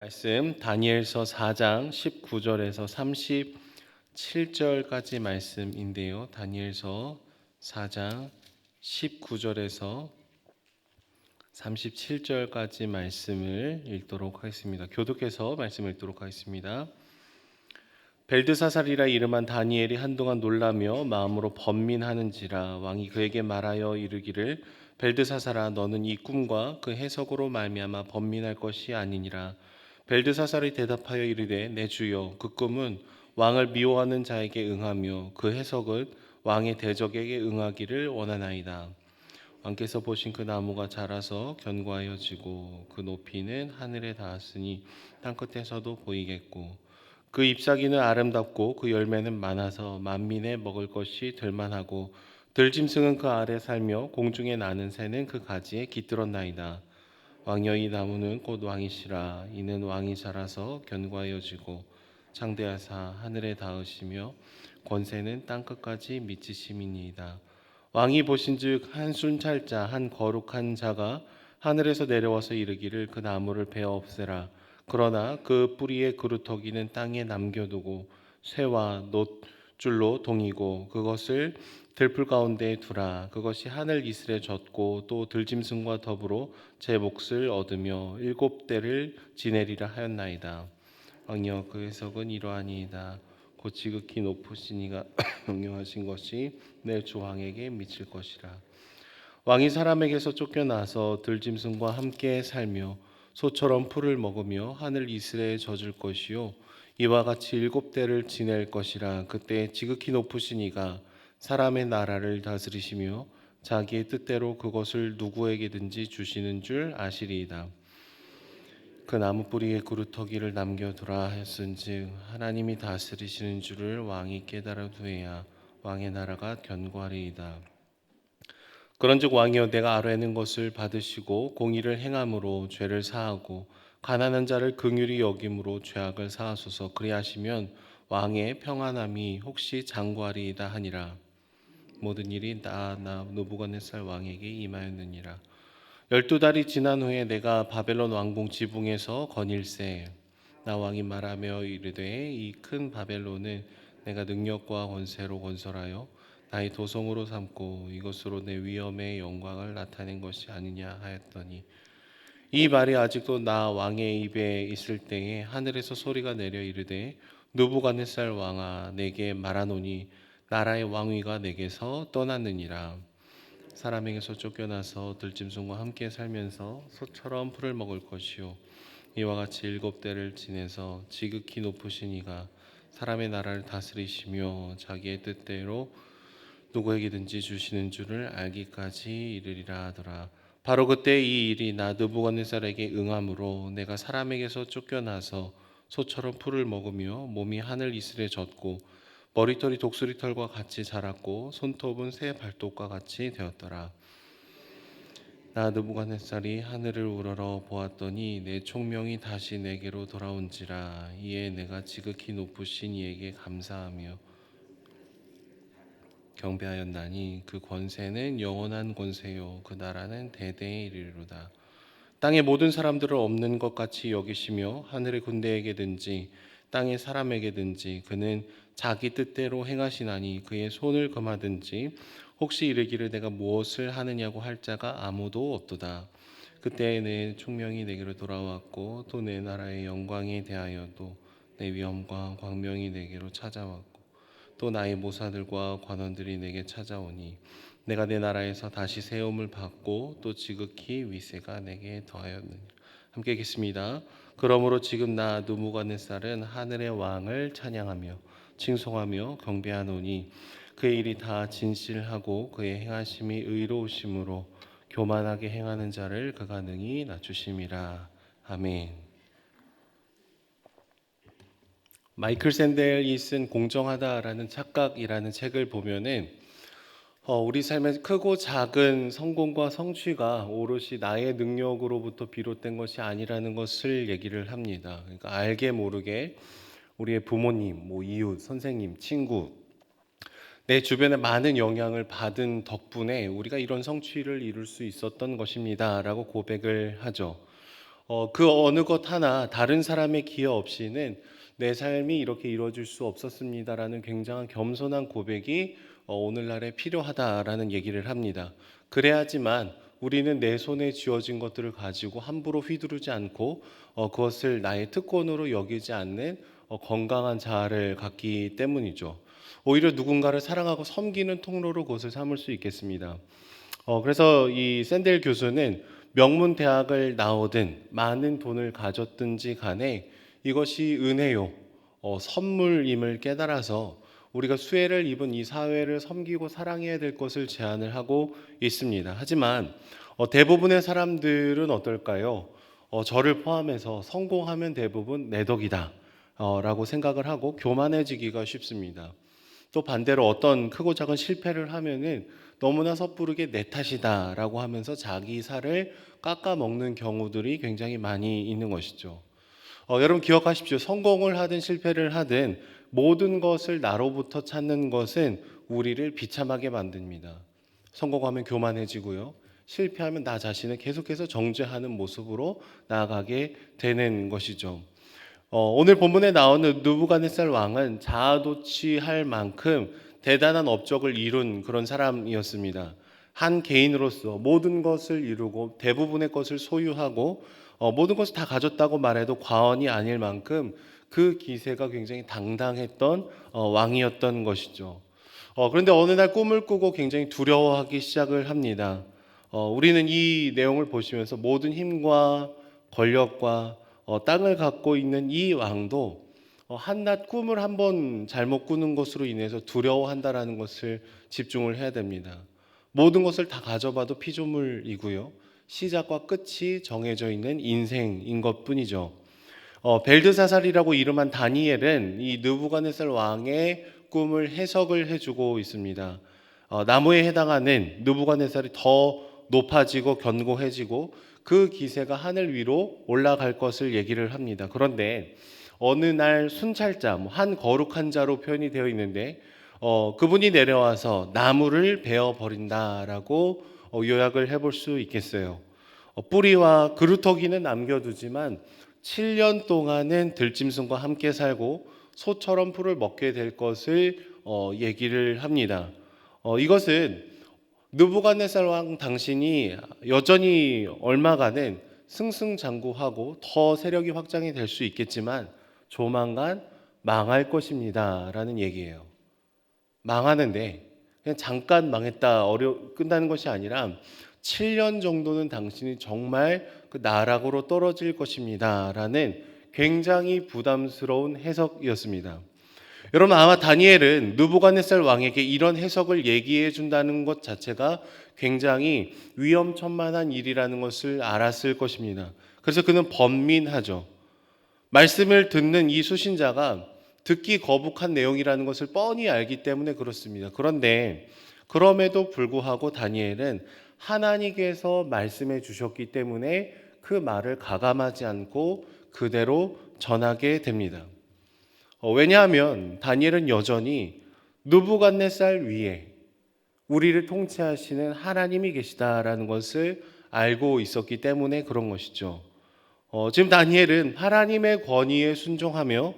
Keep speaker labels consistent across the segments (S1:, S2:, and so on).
S1: 말씀 다니엘서 4장 19절에서 37절까지 말씀인데요. 다니엘서 4장 19절에서 37절까지 말씀을 읽도록 하겠습니다. 교독해서 말씀을 읽도록 하겠습니다. 벨드사살이라 이름한 다니엘이 한동안 놀라며 마음으로 번민하는지라 왕이 그에게 말하여 이르기를 벨드사살아 너는 이 꿈과 그 해석으로 말미암아 번민할 것이 아니니라. 벨드사살이 대답하여 이르되 내 주여 그 꿈은 왕을 미워하는 자에게 응하며 그 해석은 왕의 대적에게 응하기를 원하나이다. 왕께서 보신 그 나무가 자라서 견고하여 지고 그 높이는 하늘에 닿았으니 땅끝에서도 보이겠고 그 잎사귀는 아름답고 그 열매는 많아서 만민에 먹을 것이 될 만하고 들짐승은 그 아래 살며 공중에 나는 새는 그 가지에 깃들었나이다. 왕여 이 나무는 곧 왕이시라. 이는 왕이 자라서 견고하여지고 창대하사 하늘에 닿으시며 권세는 땅끝까지 미치심이니이다. 왕이 보신즉 한 순찰자 한 거룩한 자가 하늘에서 내려와서 이르기를 그 나무를 베어 없애라. 그러나 그 뿌리의 그루터기는 땅에 남겨두고 쇠와 놋줄로 동이고 그것을 들풀 가운데에 두라. 그것이 하늘 이슬에 젖고 또 들짐승과 더불어 제 몫을 얻으며 7대를 지내리라 하였나이다. 왕여 그 해석은 이러하니이다. 곧 지극히 높으신 이가 명령하신 것이 내 주 왕에게 미칠 것이라. 왕이 사람에게서 쫓겨나서 들짐승과 함께 살며 소처럼 풀을 먹으며 하늘 이슬에 젖을 것이요 이와 같이 7대를 지낼 것이라. 그때 지극히 높으신 이가 사람의 나라를 다스리시며 자기의 뜻대로 그것을 누구에게든지 주시는 줄 아시리이다. 그 나무 뿌리에 그루터기를 남겨두라 했은즉 하나님이 다스리시는 줄을 왕이 깨달아 두어야 왕의 나라가 견고하리이다. 그런즉 왕이여 내가 아뢰는 것을 받으시고 공의를 행함으로 죄를 사하고 가난한 자를 긍휼히 여김으로 죄악을 사하소서. 그리하시면 왕의 평안함이 혹시 장구하리이다 하니라. 모든 일이 나 느부갓네살 왕에게 임하였느니라. 12달이 지난 후에 내가 바벨론 왕궁 지붕에서 거닐세 나 왕이 말하며 이르되 이 큰 바벨론은 내가 능력과 권세로 건설하여 나의 도성으로 삼고 이것으로 내 위엄의 영광을 나타낸 것이 아니냐 하였더니 이 말이 아직도 나 왕의 입에 있을 때에 하늘에서 소리가 내려 이르되 느부갓네살 왕아 내게 말하노니 나라의 왕위가 내게서 떠났느니라. 사람에게서 쫓겨나서 들짐승과 함께 살면서 소처럼 풀을 먹을 것이요 이와 같이 7대를 지내서 지극히 높으신 이가 사람의 나라를 다스리시며 자기의 뜻대로 누구에게든지 주시는 줄을 알기까지 이르리라 하더라. 바로 그때 이 일이 나 느부갓네살에게 응함으로 내가 사람에게서 쫓겨나서 소처럼 풀을 먹으며 몸이 하늘 이슬에 젖고 머리털이 독수리털과 같이 자랐고 손톱은 새 발톱과 같이 되었더라. 나 느부갓네살이 하늘을 우러러 보았더니 내 총명이 다시 내게로 돌아온지라. 이에 내가 지극히 높으신 이에게 감사하며 경배하였나니 그 권세는 영원한 권세요 그 나라는 대대에 이르리로다. 땅의 모든 사람들을 없는 것 같이 여기시며 하늘의 군대에게든지 땅의 사람에게든지 그는 자기 뜻대로 행하시나니 그의 손을 금하든지 혹시 이르기를 내가 무엇을 하느냐고 할 자가 아무도 없도다. 그때 내 총명이 내게로 돌아왔고 또 내 나라의 영광에 대하여도 내 위엄과 광명이 내게로 찾아왔고 또 나의 모사들과 관원들이 내게 찾아오니 내가 내 나라에서 다시 세움을 받고 또 지극히 위세가 내게 더하였느니 함께 읽겠습니다. 그러므로 지금 나 느부갓네살은 하늘의 왕을 찬양하며 칭송하며 경배하노니 그의 일이 다 진실하고 그의 행하심이 의로우심으로 교만하게 행하는 자를 그가 능히 낮추심이라. 아멘. 마이클 샌델이 쓴 공정하다라는 착각이라는 책을 보면은 우리 삶의 크고 작은 성공과 성취가 오롯이 나의 능력으로부터 비롯된 것이 아니라는 것을 얘기를 합니다. 그러니까 알게 모르게 우리의 부모님, 이웃, 선생님, 친구, 내 주변에 많은 영향을 받은 덕분에 우리가 이런 성취를 이룰 수 있었던 것입니다라고 고백을 하죠. 그 어느 것 하나 다른 사람의 기여 없이는 내 삶이 이렇게 이루어질 수 없었습니다라는 굉장한 겸손한 고백이 오늘날에 필요하다라는 얘기를 합니다. 그래야지만 우리는 내 손에 쥐어진 것들을 가지고 함부로 휘두르지 않고 그것을 나의 특권으로 여기지 않는 건강한 자아를 갖기 때문이죠. 오히려 누군가를 사랑하고 섬기는 통로로 그것을 삼을 수 있겠습니다. 그래서 이 샌델 교수는 명문 대학을 나오든 많은 돈을 가졌든지 간에 이것이 은혜요, 선물임을 깨달아서 우리가 수혜를 입은 이 사회를 섬기고 사랑해야 될 것을 제안을 하고 있습니다. 하지만 대부분의 사람들은 어떨까요? 저를 포함해서 성공하면 대부분 내 덕이다 라고 생각을 하고 교만해지기가 쉽습니다. 또 반대로 어떤 크고 작은 실패를 하면은 너무나 섣부르게 내 탓이다라고 하면서 자기 살을 깎아먹는 경우들이 굉장히 많이 있는 것이죠. 여러분 기억하십시오. 성공을 하든 실패를 하든 모든 것을 나로부터 찾는 것은 우리를 비참하게 만듭니다. 성공하면 교만해지고요. 실패하면 나 자신을 계속해서 정죄하는 모습으로 나아가게 되는 것이죠. 오늘 본문에 나오는 느부갓네살 왕은 자아도취할 만큼 대단한 업적을 이룬 그런 사람이었습니다. 한 개인으로서 모든 것을 이루고 대부분의 것을 소유하고 모든 것을 다 가졌다고 말해도 과언이 아닐 만큼 그 기세가 굉장히 당당했던 왕이었던 것이죠. 그런데 어느 날 꿈을 꾸고 굉장히 두려워하기 시작을 합니다. 우리는 이 내용을 보시면서 모든 힘과 권력과 땅을 갖고 있는 이 왕도 한낱 꿈을 한번 잘못 꾸는 것으로 인해서 두려워한다라는 것을 집중을 해야 됩니다. 모든 것을 다 가져봐도 피조물이고요. 시작과 끝이 정해져 있는 인생인 것뿐이죠. 벨드사살이라고 이름한 다니엘은 이 느부갓네살 왕의 꿈을 해석을 해주고 있습니다. 나무에 해당하는 느부갓네살이 더 높아지고 견고해지고 그 기세가 하늘 위로 올라갈 것을 얘기를 합니다. 그런데 어느 날 순찰자, 한 거룩한 자로 표현이 되어 있는데 그분이 내려와서 나무를 베어 버린다라고 요약을 해볼 수 있겠어요. 뿌리와 그루터기는 남겨두지만 7년 동안은 들짐승과 함께 살고 소처럼 풀을 먹게 될 것을 얘기를 합니다. 이것은 느부갓네살 왕 당신이 여전히 얼마간은 승승장구하고 더 세력이 확장이 될 수 있겠지만 조만간 망할 것입니다라는 얘기예요. 망하는데 그냥 잠깐 망했다 끝나는 것이 아니라 7년 정도는 당신이 정말 그 나락으로 떨어질 것입니다라는 굉장히 부담스러운 해석이었습니다. 여러분 아마 다니엘은 느부갓네살 왕에게 이런 해석을 얘기해 준다는 것 자체가 굉장히 위험천만한 일이라는 것을 알았을 것입니다. 그래서 그는 번민하죠. 말씀을 듣는 이 수신자가 듣기 거북한 내용이라는 것을 뻔히 알기 때문에 그렇습니다. 그런데 그럼에도 불구하고 다니엘은 하나님께서 말씀해 주셨기 때문에 그 말을 가감하지 않고 그대로 전하게 됩니다. 왜냐하면 다니엘은 여전히 느부갓네살 위에 우리를 통치하시는 하나님이 계시다라는 것을 알고 있었기 때문에 그런 것이죠. 지금 다니엘은 하나님의 권위에 순종하며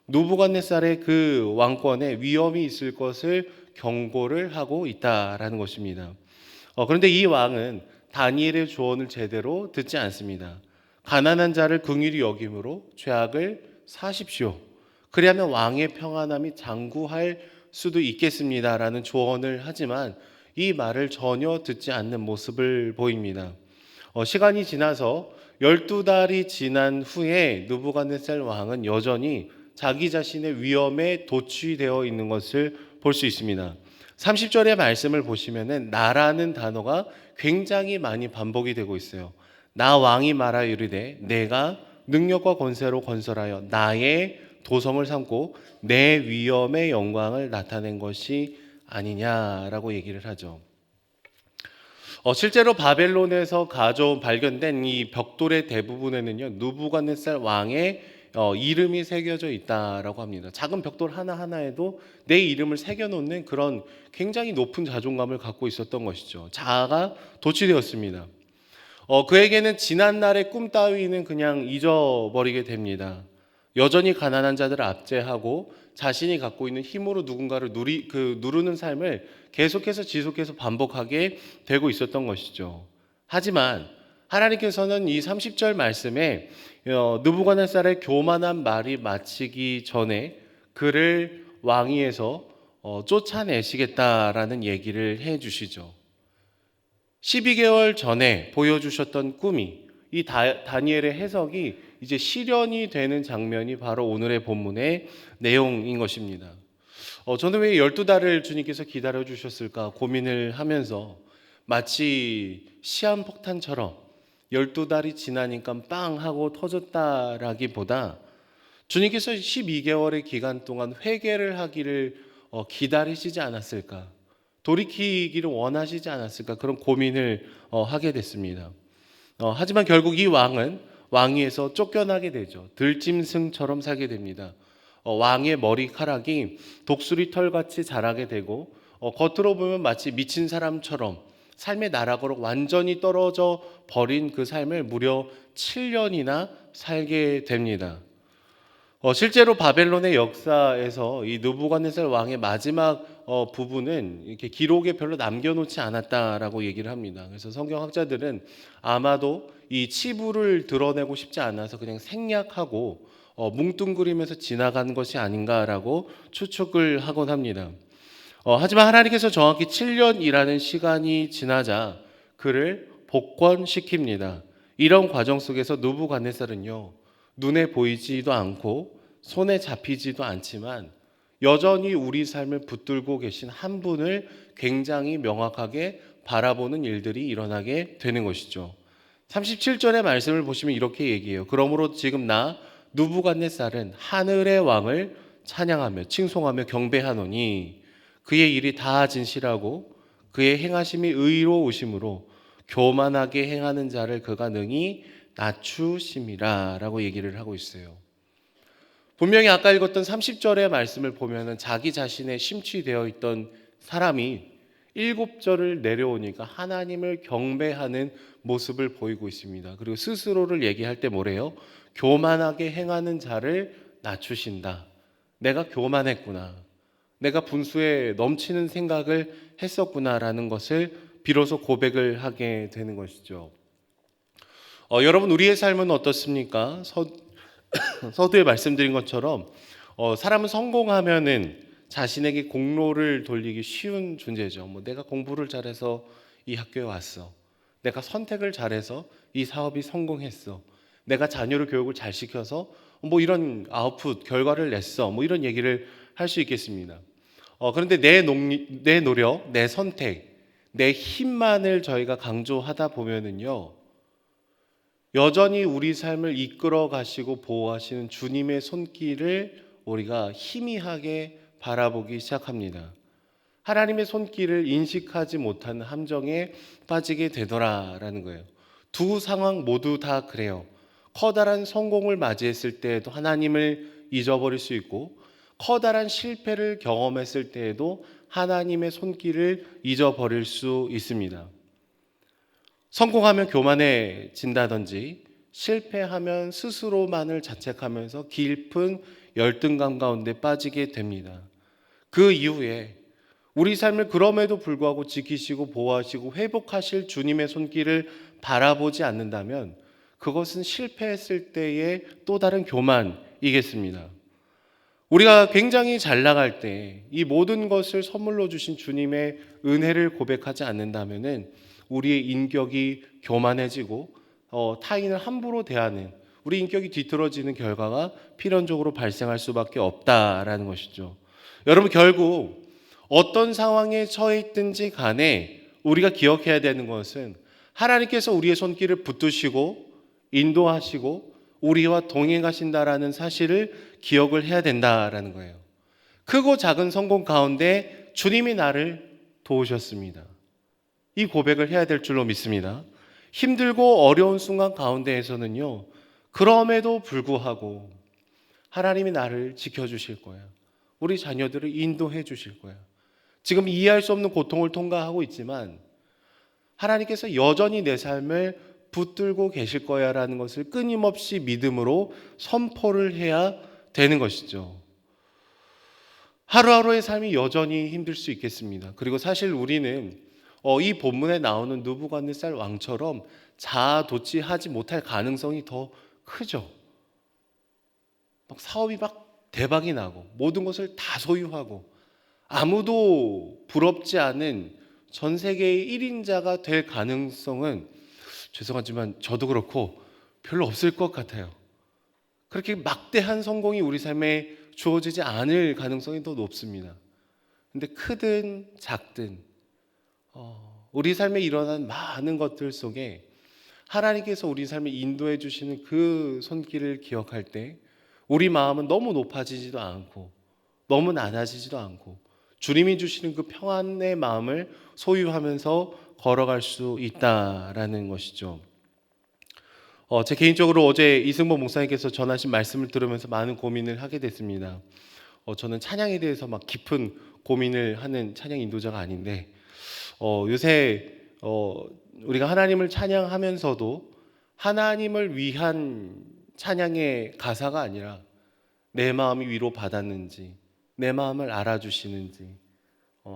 S1: 느부갓네살의 그 왕권에 위험이 있을 것을 경고를 하고 있다라는 것입니다. 그런데 이 왕은 다니엘의 조언을 제대로 듣지 않습니다. 가난한 자를 긍휼히 여김으로 죄악을 사십시오. 그리하면 왕의 평안함이 장구할 수도 있겠습니다라는 조언을 하지만 이 말을 전혀 듣지 않는 모습을 보입니다. 시간이 지나서 12달이 지난 후에 느부갓네살 왕은 여전히 자기 자신의 위험에 도취되어 있는 것을 볼 수 있습니다. 30절의 말씀을 보시면은 나라는 단어가 굉장히 많이 반복이 되고 있어요. 나 왕이 말하 이르되 내가 능력과 권세로 건설하여 나의 도성을 삼고 내 위엄의 영광을 나타낸 것이 아니냐라고 얘기를 하죠. 실제로 바벨론에서 발견된 이 벽돌의 대부분에는요 느부갓네살 왕의 이름이 새겨져 있다라고 합니다. 작은 벽돌 하나하나에도 내 이름을 새겨놓는 그런 굉장히 높은 자존감을 갖고 있었던 것이죠. 자아가 도취되었습니다. 그에게는 지난날의 꿈 따위는 그냥 잊어버리게 됩니다. 여전히 가난한 자들을 압제하고 자신이 갖고 있는 힘으로 누군가를 누르는 삶을 계속해서 지속해서 반복하게 되고 있었던 것이죠. 하지만 하나님께서는 이 30절 말씀에 느부갓네살의 교만한 말이 마치기 전에 그를 왕위에서 쫓아내시겠다라는 얘기를 해 주시죠. 12개월 전에 보여주셨던 꿈이 이 다니엘의 해석이 이제 실현이 되는 장면이 바로 오늘의 본문의 내용인 것입니다. 저는 왜 12달을 주님께서 기다려 주셨을까 고민을 하면서 마치 시한폭탄처럼 12달이 지나니까 빵 하고 터졌다라기보다 주님께서 12개월의 기간 동안 회개를 하기를 기다리시지 않았을까, 돌이키기를 원하시지 않았을까, 그런 고민을 하게 됐습니다. 하지만 결국 이 왕은 왕위에서 쫓겨나게 되죠. 들짐승처럼 살게 됩니다. 왕의 머리카락이 독수리 털같이 자라게 되고 겉으로 보면 마치 미친 사람처럼 삶의 나락으로 완전히 떨어져 버린 그 삶을 무려 7년이나 살게 됩니다. 실제로 바벨론의 역사에서 이 느부갓네살 왕의 마지막 부분은 이렇게 기록에 별로 남겨놓지 않았다라고 얘기를 합니다. 그래서 성경학자들은 아마도 이 치부를 드러내고 싶지 않아서 그냥 생략하고 뭉뚱그리면서 지나간 것이 아닌가라고 추측을 하곤 합니다. 하지만 하나님께서 정확히 7년이라는 시간이 지나자 그를 복권시킵니다. 이런 과정 속에서 느부갓네살은요, 눈에 보이지도 않고 손에 잡히지도 않지만 여전히 우리 삶을 붙들고 계신 한 분을 굉장히 명확하게 바라보는 일들이 일어나게 되는 것이죠. 37절의 말씀을 보시면 이렇게 얘기해요. 그러므로 지금 나 느부갓네살은 하늘의 왕을 찬양하며 칭송하며 경배하노니 그의 일이 다 진실하고 그의 행하심이 의로우심으로 교만하게 행하는 자를 그가 능히 낮추심이라 라고 얘기를 하고 있어요. 분명히 아까 읽었던 30절의 말씀을 보면은 자기 자신에 심취되어 있던 사람이 7절을 내려오니까 하나님을 경배하는 모습을 보이고 있습니다. 그리고 스스로를 얘기할 때 뭐래요? 교만하게 행하는 자를 낮추신다. 내가 교만했구나. 내가 분수에 넘치는 생각을 했었구나라는 것을 비로소 고백을 하게 되는 것이죠. 여러분, 우리의 삶은 어떻습니까? 서두에 말씀드린 것처럼 사람은 성공하면은 자신에게 공로를 돌리기 쉬운 존재죠. 내가 공부를 잘해서 이 학교에 왔어. 내가 선택을 잘해서 이 사업이 성공했어. 내가 자녀를 교육을 잘 시켜서 이런 아웃풋 결과를 냈어. 이런 얘기를 할 수 있겠습니다. 그런데 내 노력, 내 선택, 내 힘만을 저희가 강조하다 보면은요, 여전히 우리 삶을 이끌어 가시고 보호하시는 주님의 손길을 우리가 희미하게 바라보기 시작합니다. 하나님의 손길을 인식하지 못하는 함정에 빠지게 되더라라는 거예요. 두 상황 모두 다 그래요. 커다란 성공을 맞이했을 때에도 하나님을 잊어버릴 수 있고, 커다란 실패를 경험했을 때에도 하나님의 손길을 잊어버릴 수 있습니다. 성공하면 교만해진다든지 실패하면 스스로만을 자책하면서 깊은 열등감 가운데 빠지게 됩니다. 그 이후에 우리 삶을 그럼에도 불구하고 지키시고 보호하시고 회복하실 주님의 손길을 바라보지 않는다면 그것은 실패했을 때의 또 다른 교만이겠습니다. 우리가 굉장히 잘 나갈 때 이 모든 것을 선물로 주신 주님의 은혜를 고백하지 않는다면은 우리의 인격이 교만해지고 타인을 함부로 대하는 우리 인격이 뒤틀어지는 결과가 필연적으로 발생할 수밖에 없다라는 것이죠. 여러분, 결국 어떤 상황에 처해 있든지 간에 우리가 기억해야 되는 것은 하나님께서 우리의 손길을 붙드시고 인도하시고 우리와 동행하신다라는 사실을 기억을 해야 된다라는 거예요. 크고 작은 성공 가운데 주님이 나를 도우셨습니다. 이 고백을 해야 될 줄로 믿습니다. 힘들고 어려운 순간 가운데에서는요, 그럼에도 불구하고 하나님이 나를 지켜주실 거야. 우리 자녀들을 인도해 주실 거야. 지금 이해할 수 없는 고통을 통과하고 있지만 하나님께서 여전히 내 삶을 붙들고 계실 거야라는 것을 끊임없이 믿음으로 선포를 해야 되는 것이죠. 하루하루의 삶이 여전히 힘들 수 있겠습니다. 그리고 사실 우리는 이 본문에 나오는 느부갓네살 왕처럼 자아도취하지 못할 가능성이 더 크죠. 막 사업이 막 대박이 나고 모든 것을 다 소유하고 아무도 부럽지 않은 전 세계의 1인자가 될 가능성은 죄송하지만 저도 그렇고 별로 없을 것 같아요. 그렇게 막대한 성공이 우리 삶에 주어지지 않을 가능성이 더 높습니다. 근데 크든 작든 우리 삶에 일어난 많은 것들 속에 하나님께서 우리 삶을 인도해 주시는 그 손길을 기억할 때 우리 마음은 너무 높아지지도 않고 너무 낮아지지도 않고 주님이 주시는 그 평안의 마음을 소유하면서 걸어갈 수 있다라는 것이죠. 제 개인적으로 어제 이승범 목사님께서 전하신 말씀을 들으면서 많은 고민을 하게 됐습니다. 저는 찬양에 대해서 막 깊은 고민을 하는 찬양 인도자가 아닌데 요새 우리가 하나님을 찬양하면서도 하나님을 위한 찬양의 가사가 아니라 내 마음이 위로받았는지 내 마음을 알아주시는지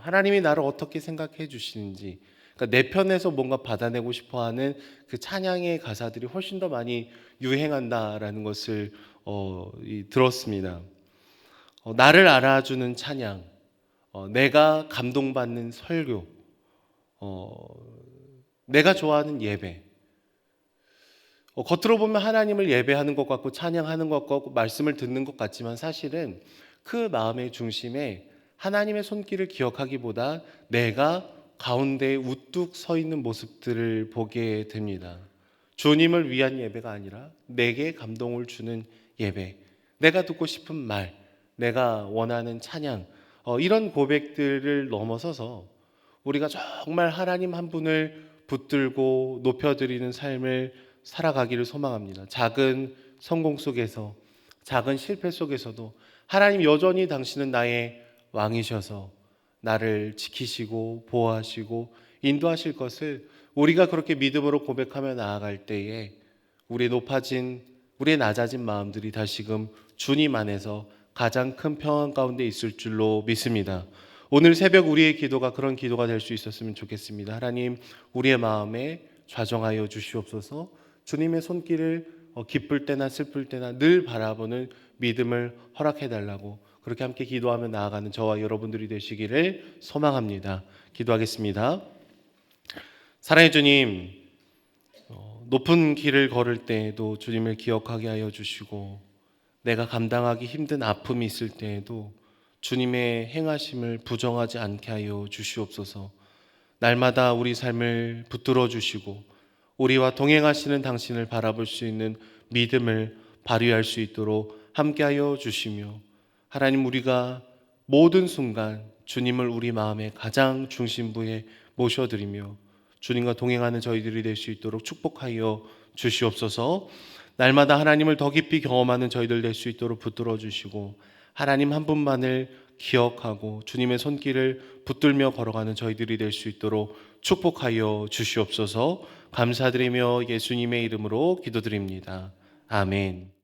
S1: 하나님이 나를 어떻게 생각해 주시는지 그러니까 내 편에서 뭔가 받아내고 싶어하는 그 찬양의 가사들이 훨씬 더 많이 유행한다라는 것을 들었습니다. 나를 알아주는 찬양, 내가 감동받는 설교, 내가 좋아하는 예배. 겉으로 보면 하나님을 예배하는 것 같고 찬양하는 것 같고 말씀을 듣는 것 같지만 사실은 그 마음의 중심에 하나님의 손길을 기억하기보다 내가 가운데에 우뚝 서 있는 모습들을 보게 됩니다. 주님을 위한 예배가 아니라 내게 감동을 주는 예배, 내가 듣고 싶은 말, 내가 원하는 찬양, 이런 고백들을 넘어서서 우리가 정말 하나님 한 분을 붙들고 높여드리는 삶을 살아가기를 소망합니다. 작은 성공 속에서, 작은 실패 속에서도 하나님 여전히 당신은 나의 왕이셔서 나를 지키시고 보호하시고 인도하실 것을 우리가 그렇게 믿음으로 고백하며 나아갈 때에 우리의 높아진, 우리의 낮아진 마음들이 다시금 주님 안에서 가장 큰 평안 가운데 있을 줄로 믿습니다. 오늘 새벽 우리의 기도가 그런 기도가 될 수 있었으면 좋겠습니다. 하나님, 우리의 마음에 좌정하여 주시옵소서. 주님의 손길을 기쁠 때나 슬플 때나 늘 바라보는 믿음을 허락해 달라고 그렇게 함께 기도하며 나아가는 저와 여러분들이 되시기를 소망합니다. 기도하겠습니다. 사랑해 주님, 높은 길을 걸을 때에도 주님을 기억하게 하여 주시고 내가 감당하기 힘든 아픔이 있을 때에도 주님의 행하심을 부정하지 않게 하여 주시옵소서. 날마다 우리 삶을 붙들어 주시고 우리와 동행하시는 당신을 바라볼 수 있는 믿음을 발휘할 수 있도록 함께하여 주시며 하나님, 우리가 모든 순간 주님을 우리 마음의 가장 중심부에 모셔드리며 주님과 동행하는 저희들이 될 수 있도록 축복하여 주시옵소서. 날마다 하나님을 더 깊이 경험하는 저희들 될 수 있도록 붙들어 주시고 하나님 한 분만을 기억하고 주님의 손길을 붙들며 걸어가는 저희들이 될 수 있도록 축복하여 주시옵소서. 감사드리며 예수님의 이름으로 기도드립니다. 아멘.